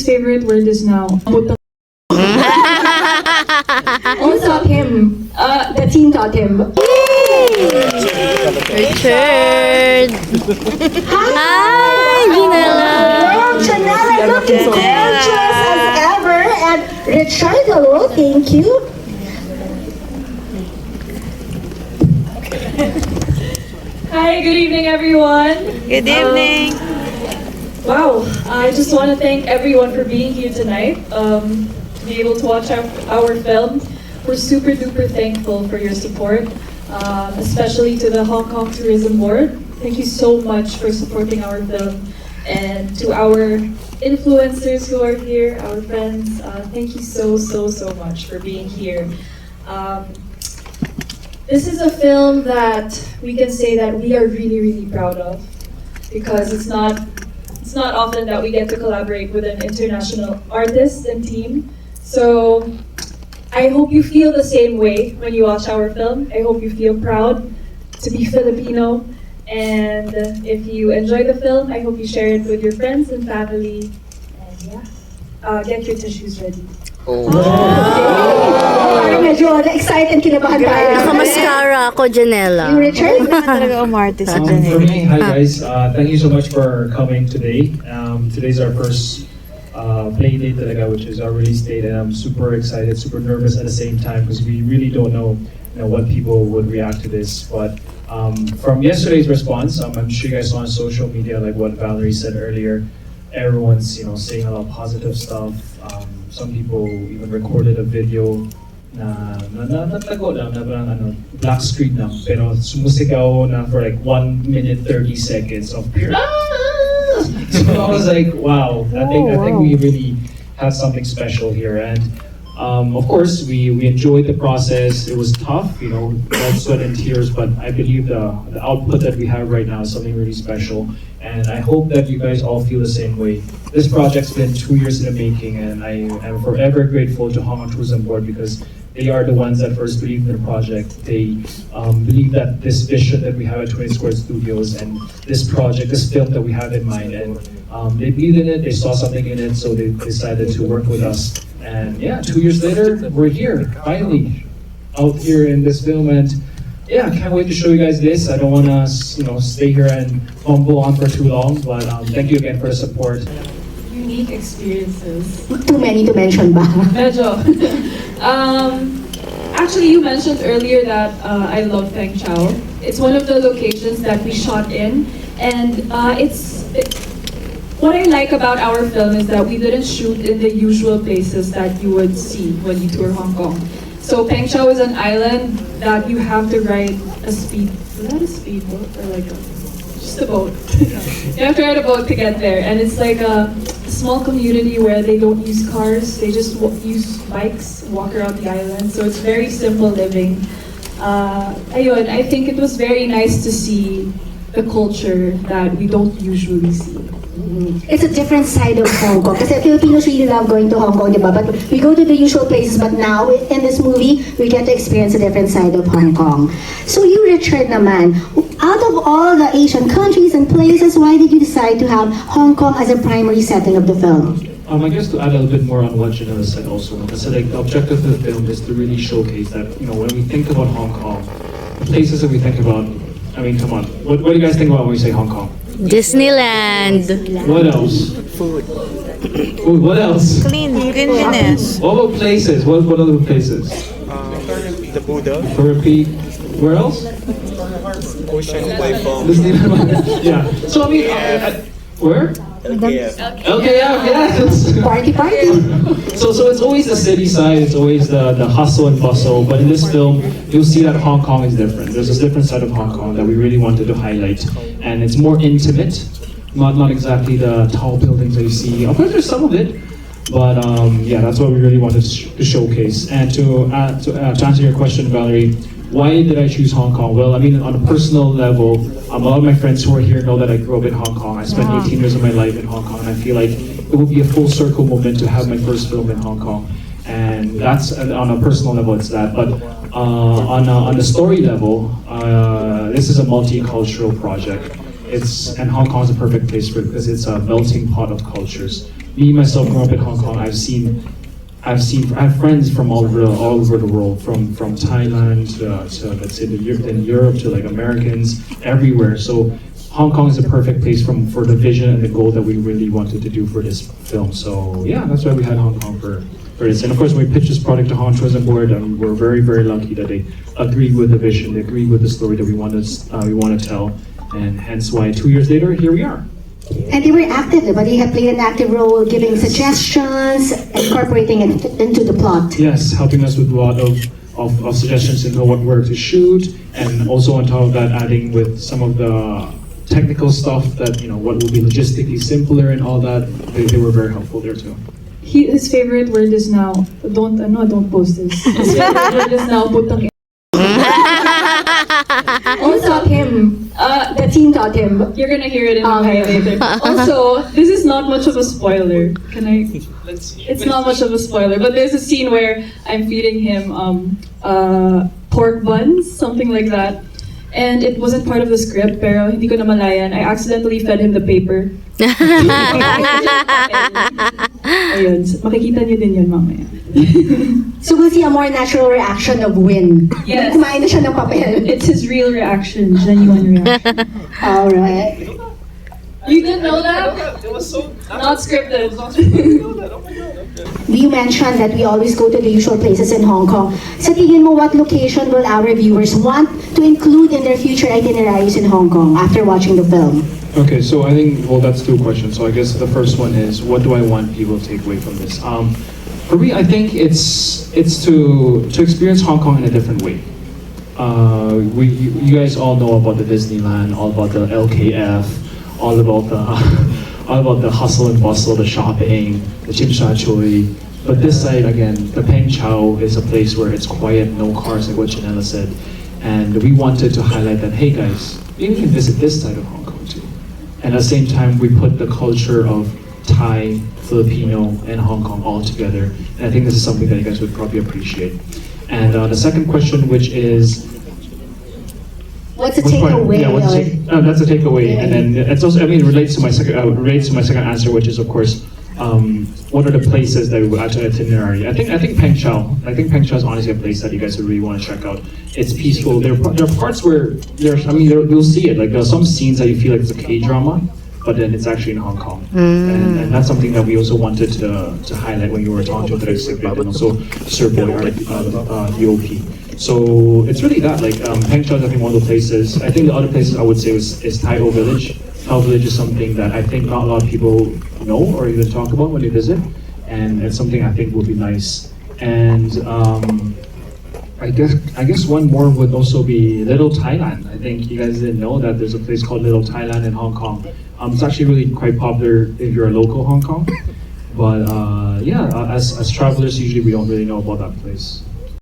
favorite word is now. Who taught him? The team taught him. Richard! Hi, Janella! Well, Janella looking gorgeous as ever. And Richard, hello, thank you. Hi, good evening, everyone. Good evening! Wow, I just want to thank everyone for being here tonight. To be able to watch our film. We're super duper thankful for your support, especially to the Hong Kong Tourism Board. Thank you so much for supporting our film. And to our influencers who are here, our friends, thank you so much for being here. This is a film that we can say that we are really proud of, because it's not often that we get to collaborate with an international artist and team. So I hope you feel the same way when you watch our film. I hope you feel proud to be Filipino. And if you enjoy the film, I hope you share it with your friends and family. And yeah, get your tissues ready. Parang medyo excited, kinabahan tayo. Naka-mascara ako, Janella. You, Richard? Talaga umarte si For me, hi guys. Thank you so much for coming today. Today's our first play date talaga, which is our release date, and I'm super excited, super nervous at the same time because we really don't know, what people would react to this. But from yesterday's response, I'm sure you guys saw on social media, like what Valerie said earlier. Everyone's saying a lot of positive stuff. Some people even recorded a video na natago lang na parang black screen lang, pero sumisigaw na for like 1 minute 30 seconds of pure So I was like, wow, I think we really have something special here. And of course we enjoyed the process. It was tough, blood, sweat and tears, but I believe the output that we have right now is something really special. And I hope that you guys all feel the same way. This project's been 2 years in the making, and I am forever grateful to Hong Kong Tourism Board because they are the ones that first believed in the project. They believe that this vision that we have at 20 Square Studios and this project, this film that we have in mind, and they believed in it, they saw something in it, so they decided to work with us. And yeah, 2 years later, we're here, finally, out here in this film. And yeah, I can't wait to show you guys this. I don't want to, stay here and fumble on for too long, but thank you again for the support. Unique experiences. Too many to mention ba? Medyo. Actually, you mentioned earlier that I love Feng Chao. It's one of the locations that we shot in, and what I like about our film is that we didn't shoot in the usual places that you would see when you tour Hong Kong. So Peng Chau is an island that you have to ride a speedboat or like just a boat. You have to ride a boat to get there, and it's like a small community where they don't use cars. They just use bikes, walk around the island. So it's very simple living. Ayun, I think it was very nice to see the culture that we don't usually see. It's a different side of Hong Kong. Kasi Filipinos really love going to Hong Kong, diba? But we go to the usual places, but now in this movie, we get to experience a different side of Hong Kong. So you, Richard, naman, out of all the Asian countries and places, why did you decide to have Hong Kong as a primary setting of the film? I guess to add a little bit more on what Janella said also, because like the objective of the film is to really showcase that, when we think about Hong Kong, the places that we think about, I mean, come on, what do you guys think about when we say Hong Kong? Disneyland. What else? Food. What else? Cleanliness. What about places? What other places? The Buddha. To repeat, where else? Ocean Playful. Disneyland. Yeah. So I mean, where? LKF. LKF, yes. Party. So it's always the city side, it's always the hustle and bustle, but in this film, you'll see that Hong Kong is different. There's a different side of Hong Kong that we really wanted to highlight, and it's more intimate, not exactly the tall buildings that you see. Of course, there's some of it, but yeah, that's what we really wanted to showcase. And to answer your question, Valerie, why did I choose Hong Kong? Well, I mean, on a personal level, a lot of my friends who are here know that I grew up in Hong Kong. I spent 18 years of my life in Hong Kong, and I feel like it would be a full circle moment to have my first film in Hong Kong. And that's on a personal level, it's that. But on the story level, this is a multicultural project. And Hong Kong is a perfect place for it because it's a melting pot of cultures. me myself growing up in Hong Kong, I have friends from all over the world, from Thailand to let's say in Europe to like Americans everywhere. So Hong Kong is a perfect place for the vision and the goal that we really wanted to do for this film. So yeah, that's why we had Hong Kong for this. And of course, when we pitched this product to Hong Tourism Board, we're very, very lucky that they agreed with the vision, they agreed with the story that we want to tell, and hence why 2 years later, here we are. And they were active, but they have played an active role giving suggestions, incorporating it into the plot. Yes, helping us with a lot of suggestions into what we're to shoot, and also on top of that, adding with some of the technical stuff that, what will be logistically simpler and all that. They were very helpful there too. His favorite word is now, don't post this. His favorite word is now, putang Who taught him? The team taught him. You're gonna hear it in the later. Also, this is not much of a spoiler. It's not much of a spoiler, but there's a scene where I'm feeding him pork buns, something like that. And it wasn't part of the script, pero hindi ko namalayan. I accidentally fed him the paper. Ayun, makikita niyo din yun mamaya. So we'll see a more natural reaction of Win. Yes. Kumain na siya ng papel. It's his real reaction, genuine reaction. Alright. You didn't know that? It was so Not scripted. We mentioned that we always go to the usual places in Hong Kong. Sa tingin mo, what location will our viewers want to include in their future itineraries in Hong Kong after watching the film? Okay, so I think, well, that's two questions. So I guess the first one is, what do I want people to take away from this? For me, I think it's to experience Hong Kong in a different way. You guys all know about the Disneyland, all about the LKF, all about the hustle and bustle, the shopping, the Chim Sha Choy. But this side, again, the Peng Chau is a place where it's quiet, no cars, like what Janella said. And we wanted to highlight that, hey guys, maybe you can visit this side of Hong Kong too. And at the same time, we put the culture of Thai, Filipino, and Hong Kong all together. And I think this is something that you guys would probably appreciate. And the second question, which is, What's the takeaway? Yeah, that's a takeaway, and then it's also, it relates to my second answer, which is of course, what are the places that we would add to itinerary? I think Peng Chau. I think Peng Chau is honestly a place that you guys would really want to check out. It's peaceful. There are parts where you'll see it. Like there are some scenes that you feel like it's a K-drama, but then it's actually in Hong Kong, and that's something that we also wanted to highlight when you were talking to Direct Sigrid and also Sir Boy, our DOP. So it's really that, like Peng Chau is I think one of the places. I think the other places I would say is Tai O Village. Tai O Village is something that I think not a lot of people know or even talk about when they visit, and it's something I think would be nice. And I guess one more would also be Little Thailand. I think you guys didn't know that there's a place called Little Thailand in Hong Kong. It's actually really quite popular if you're a local Hong Kong. But yeah, as travelers, usually we don't really know about that place.